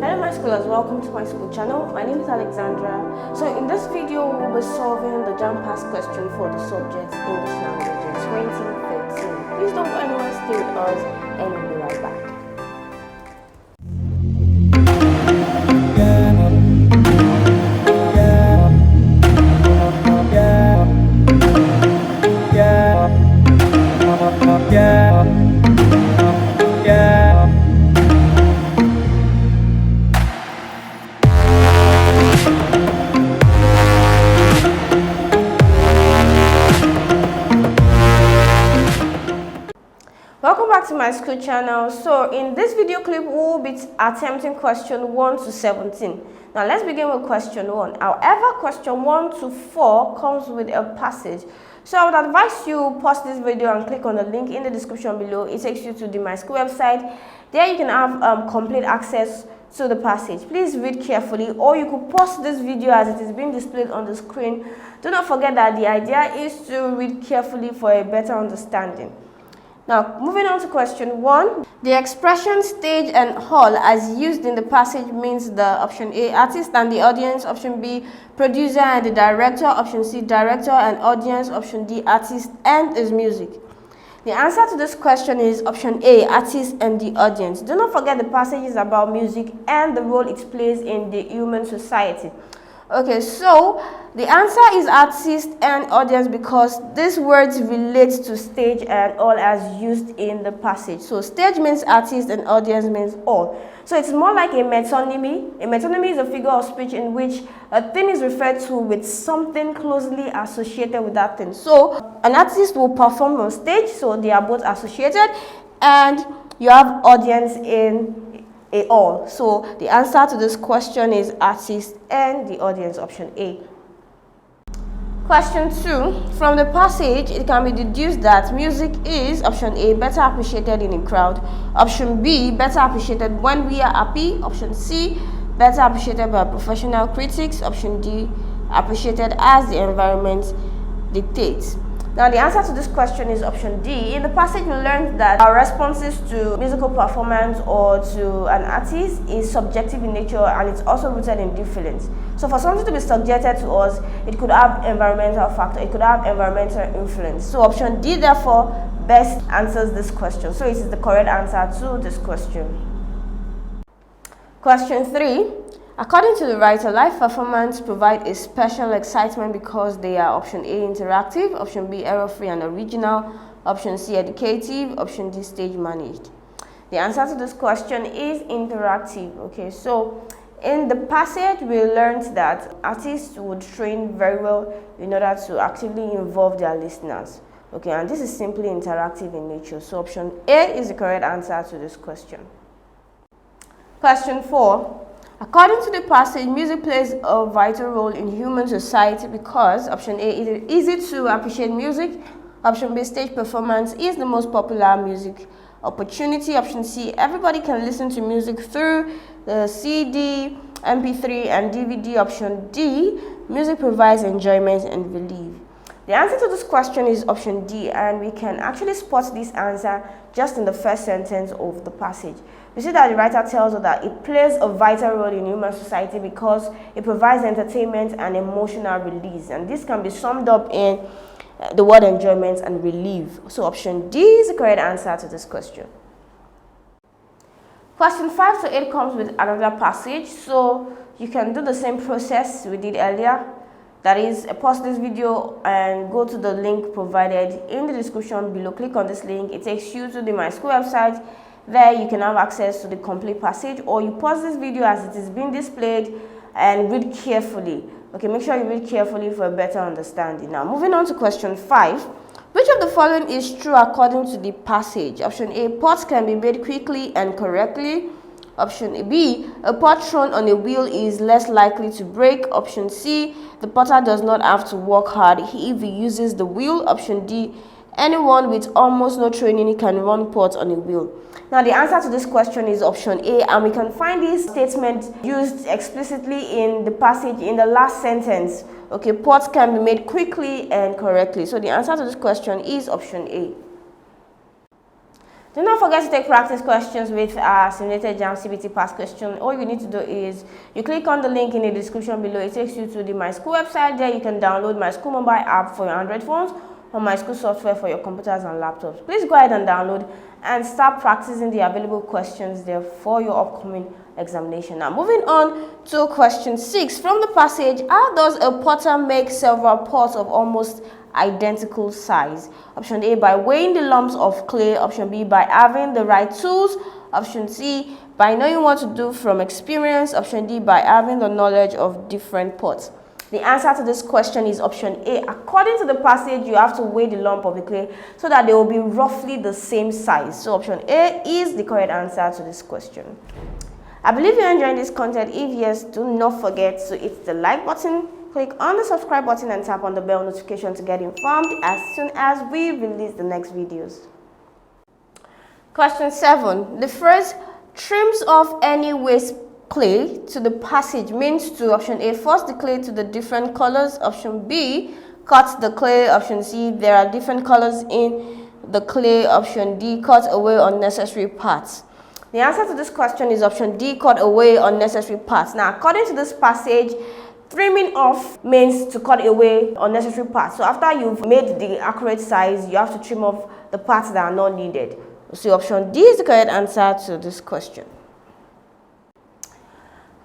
Hello my schoolers, welcome to my school channel. My name is Alexandra. So in this video we'll be solving the JAMB past question for the subject English language in 2013. Please don't go anywhere, stay with us and we'll be right back. Welcome back to my school channel. So in this video clip we will be attempting question 1 to 17. Now let's begin with question 1. However, question 1 to 4 comes with a passage. So I would advise you pause this video and click on the link in the description below. It takes you to the My School website. There you can have complete access to the passage. Please read carefully, or you could pause this video as it is being displayed on the screen. Do not forget that the idea is to read carefully for a better understanding. Now, moving on to question 1. The expression stage and hall as used in the passage means the option A, artist and the audience, option B, producer and the director, option C, director and audience, option D, artist and his music. The answer to this question is option A, artist and the audience. Do not forget the passage is about music and the role it plays in the human society. Okay, so the answer is artist and audience because these words relate to stage and all as used in the passage. So stage means artist and audience means all. So it's more like a metonymy. A metonymy is a figure of speech in which a thing is referred to with something closely associated with that thing. So an artist will perform on stage, so they are both associated, and you have audience in all. So the answer to this question is artist and the audience, option A. Question 2. From the passage, it can be deduced that music is, option A, better appreciated in a crowd, option B, better appreciated when we are happy, option C, better appreciated by professional critics, option D, appreciated as the environment dictates. Now the answer to this question is option D. In the passage we learned that our responses to musical performance or to an artist is subjective in nature and it's also rooted in difference. So for something to be subjected to us, it could have environmental factor, it could have environmental influence. So option D therefore best answers this question. So it is the correct answer to this question. Question 3. According to the writer, live performance provide a special excitement because they are option A, interactive, option B, error-free and original, option C, educative, option D, stage managed. The answer to this question is interactive. Okay, so in the passage we learned that artists would train very well in order to actively involve their listeners. Okay, and this is simply interactive in nature. So option A is the correct answer to this question. Question 4. According to the passage, music plays a vital role in human society because option A, it is easy to appreciate music, option B, stage performance is the most popular music opportunity, option C, everybody can listen to music through the CD, MP3 and DVD, option D, music provides enjoyment and relief. The answer to this question is option D, and we can actually spot this answer just in the first sentence of the passage. We see that the writer tells us that it plays a vital role in human society because it provides entertainment and emotional release. And this can be summed up in the word enjoyment and relief. So option D is the correct answer to this question. Question 5 to 8 comes with another passage. So you can do the same process we did earlier. That is, pause this video and go to the link provided in the description below. Click on this link. It takes you to the My School website. There you can have access to the complete passage, or you pause this video as it is being displayed and read carefully. Okay, make sure you read carefully for a better understanding. Now, moving on to question 5. Which of the following is true according to the passage? Option A, pots can be made quickly and correctly. Option B, a pot thrown on a wheel is less likely to break. Option C, the potter does not have to work hard if he uses the wheel. Option D, anyone with almost no training can run pot on a wheel. Now the answer to this question is option A, and we can find this statement used explicitly in the passage in the last sentence. Okay, pots can be made quickly and correctly. So the answer to this question is option A. Do not forget to take practice questions with our simulated JAMB CBT past question. All you need to do is you click on the link in the description below. It takes you to the Myschool website. There you can download Myschool mobile app for your Android phones or Myschool software for your computers and laptops. Please go ahead and download and start practicing the available questions there for your upcoming examination. Now moving on to question 6 from the passage, how does a potter make several pots of almost identical size? Option A, by weighing the lumps of clay. Option B, by having the right tools. Option C, by knowing what to do from experience. Option D, by having the knowledge of different pots. The answer to this question is option A. According to the passage, you have to weigh the lump of the clay so that they will be roughly the same size. So option A is the correct answer to this question. I believe you're enjoying this content. If yes, do not forget to hit the like button, click on the subscribe button and tap on the bell notification to get informed as soon as we release the next videos. Question 7. The phrase trims off any waste clay to the passage means to option A, force the clay to the different colors. Option B, cut the clay. Option C, there are different colors in the clay. Option D, cut away unnecessary parts. The answer to this question is option D, cut away unnecessary parts. Now, according to this passage, trimming off means to cut away unnecessary parts. So after you've made the accurate size, you have to trim off the parts that are not needed. So option D is the correct answer to this question.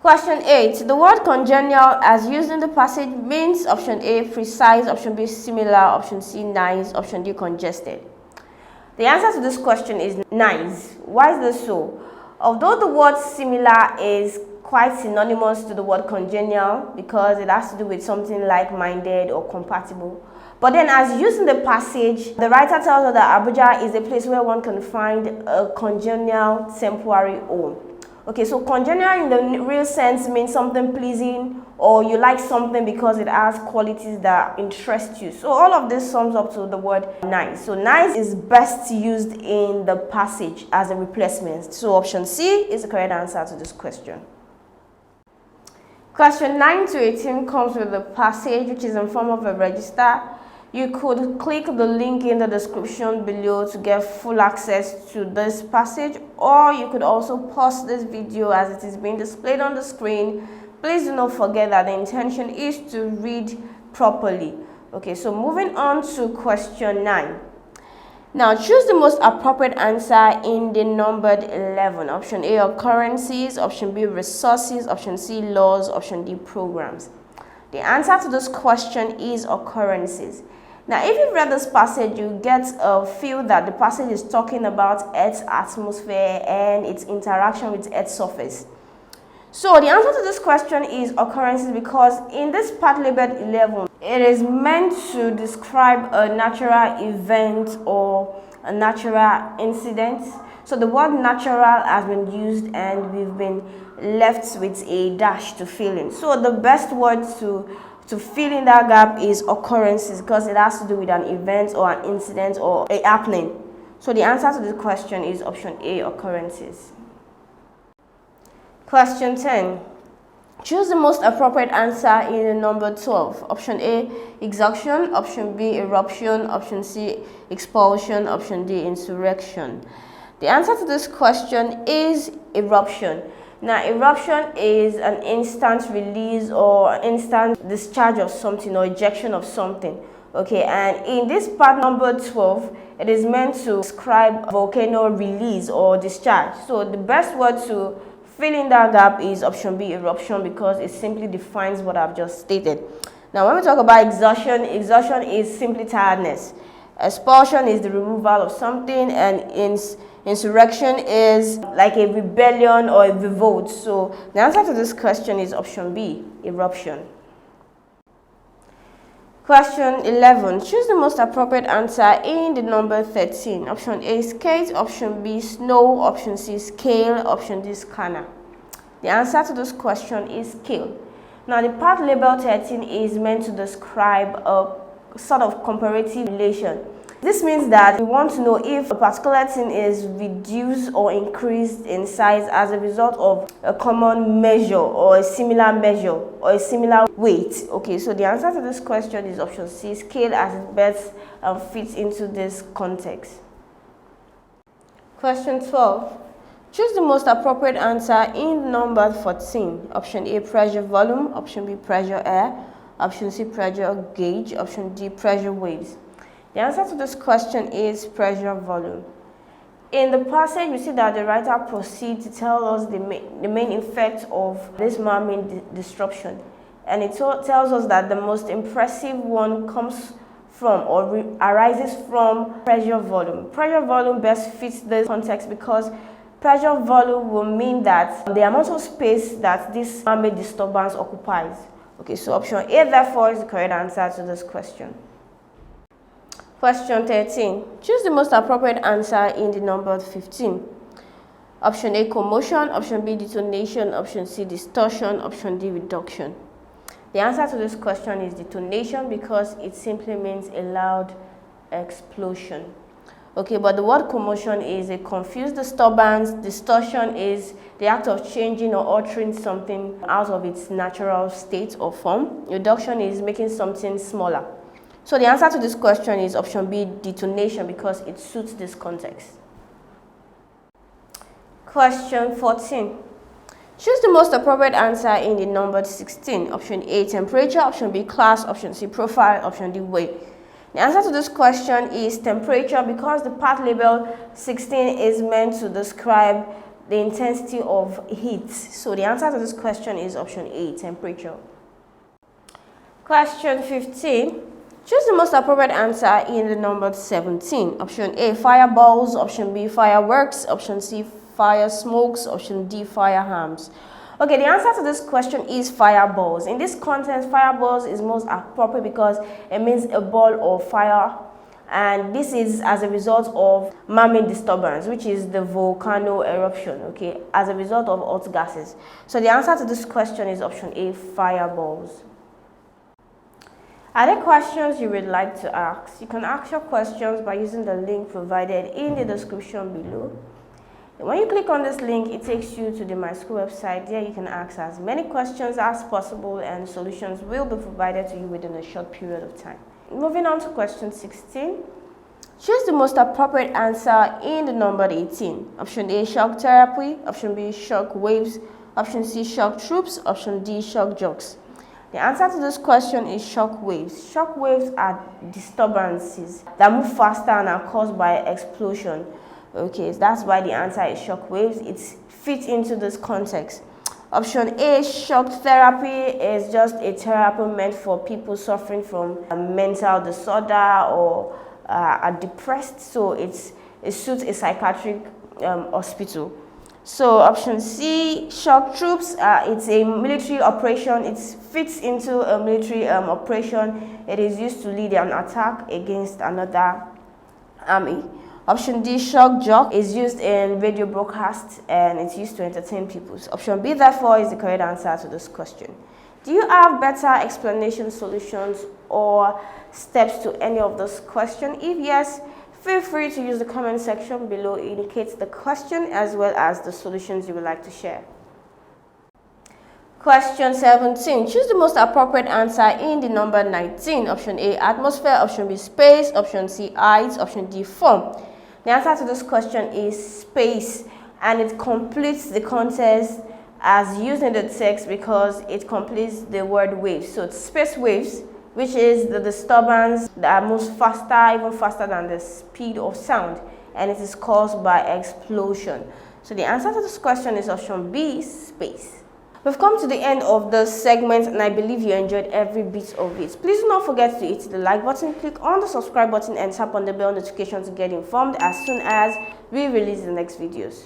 Question 8. The word congenial as used in the passage means option A, precise. Option B, similar. Option C, nice. Option D, congested. The answer to this question is nice. Why is this so? Although the word similar is quite synonymous to the word congenial because it has to do with something like-minded or compatible. But then as used in the passage, the writer tells us that Abuja is a place where one can find a congenial temporary home. Okay, so congenial in the real sense means something pleasing or you like something because it has qualities that interest you. So all of this sums up to the word nice. So nice is best used in the passage as a replacement. So option C is the correct answer to this question. Question 9 to 18 comes with the passage which is in form of a register. You could click the link in the description below to get full access to this passage, or you could also pause this video as it is being displayed on the screen. Please do not forget that the intention is to read properly. Okay, so moving on to question 9. Now choose the most appropriate answer in the numbered 11. Option A, occurrences. Option B, resources. Option C, laws. Option D, programs. The answer to this question is occurrences. Now, if you've read this passage, you get a feel that the passage is talking about Earth's atmosphere and its interaction with Earth's surface. So, the answer to this question is occurrences because in this part labeled 11, it is meant to describe a natural event or a natural incident. So, the word natural has been used and we've been left with a dash to fill in. So, the best word to fill in that gap is occurrences because it has to do with an event or an incident or a happening. So the answer to this question is option A, occurrences. Question 10. Choose the most appropriate answer in the number 12. Option A, exhaustion. Option B, eruption. Option C, expulsion. Option D, insurrection. The answer to this question is eruption. Now, eruption is an instant release or instant discharge of something or ejection of something. Okay, and in this part number 12, it is meant to describe volcano release or discharge. So the best word to fill in that gap is option B, eruption, because it simply defines what I've just stated. Now, when we talk about exhaustion, exhaustion is simply tiredness. Expulsion is the removal of something, and insurrection is like a rebellion or a revolt. So the answer to this question is option B, eruption. Question 11. Choose the most appropriate answer in the number 13. Option A, skate. Option B, snow. Option C, scale. Option D, scanner. The answer to this question is scale. Now, the part labeled 13 is meant to describe a sort of comparative relation. This means that we want to know if a particular thing is reduced or increased in size as a result of a common measure or a similar measure or a similar weight. Okay, so the answer to this question is option C, scale, as it best fits into this context. Question 12. Choose the most appropriate answer in number 14. Option A, pressure volume. Option B, pressure air. Option C, pressure gauge. Option D, pressure waves. The answer to this question is pressure volume. In the passage, we see that the writer proceeds to tell us the main effect of this man-made disruption. And it tells us that the most impressive one comes from or arises from pressure volume. Pressure volume best fits this context because pressure volume will mean that the amount of space that this man-made disturbance occupies. Okay, so option A therefore is the correct answer to this question. Question 13. Choose the most appropriate answer in the number 15. Option A, commotion. Option B, detonation. Option C, distortion. Option D, reduction. The answer to this question is detonation because it simply means a loud explosion. Okay, but the word commotion is a confused disturbance. Distortion is the act of changing or altering something out of its natural state or form. Reduction is making something smaller. So the answer to this question is option B, detonation, because it suits this context. Question 14. Choose the most appropriate answer in the number 16. Option A, temperature. Option B, class. Option C, profile. Option D, weight. The answer to this question is temperature because the part label 16 is meant to describe the intensity of heat. So the answer to this question is option A, temperature. Question 15. Choose the most appropriate answer in the number 17. Option A, fireballs. Option B, fireworks. Option C, fire smokes. Option D, fire arms. Okay, the answer to this question is fireballs. In this context, fireballs is most appropriate because it means a ball of fire, and this is as a result of man-made disturbance, which is the volcano eruption, okay, as a result of hot gases. So the answer to this question is option A, fireballs. Are there questions you would like to ask? You can ask your questions by using the link provided in the description below. When you click on this link, it takes you to the Myschool website. There you can ask as many questions as possible and solutions will be provided to you within a short period of time. Moving on to question 16. Choose the most appropriate answer in the number 18. Option A, shock therapy. Option B, shock waves. Option C, shock troops. Option D, shock jocks. The answer to this question is shock waves. Shock waves are disturbances that move faster and are caused by explosion. Okay, so that's why the answer is shock waves. It fits into this context. Option A, shock therapy, is just a therapy meant for people suffering from a mental disorder or are depressed. So it suits a psychiatric hospital. So option C, shock troops, it's a military operation. It fits into a military operation. It is used to lead an attack against another army. Option D, shock jock, is used in radio broadcasts and it's used to entertain people. So option B, therefore, is the correct answer to this question. Do you have better explanation, solutions, or steps to any of this question? If yes, feel free to use the comment section below. It indicates the question as well as the solutions you would like to share. Question 17. Choose the most appropriate answer in the number 19. Option A, atmosphere. Option B, space. Option C, height. Option D, form. The answer to this question is space, and it completes the context as used in the text because it completes the word waves. So it's space waves, which is the disturbance that moves faster, even faster than the speed of sound, and it is caused by explosion. So the answer to this question is option B, space. We've come to the end of the segment and I believe you enjoyed every bit of it. Please do not forget to hit the like button, click on the subscribe button and tap on the bell notification to get informed as soon as we release the next videos.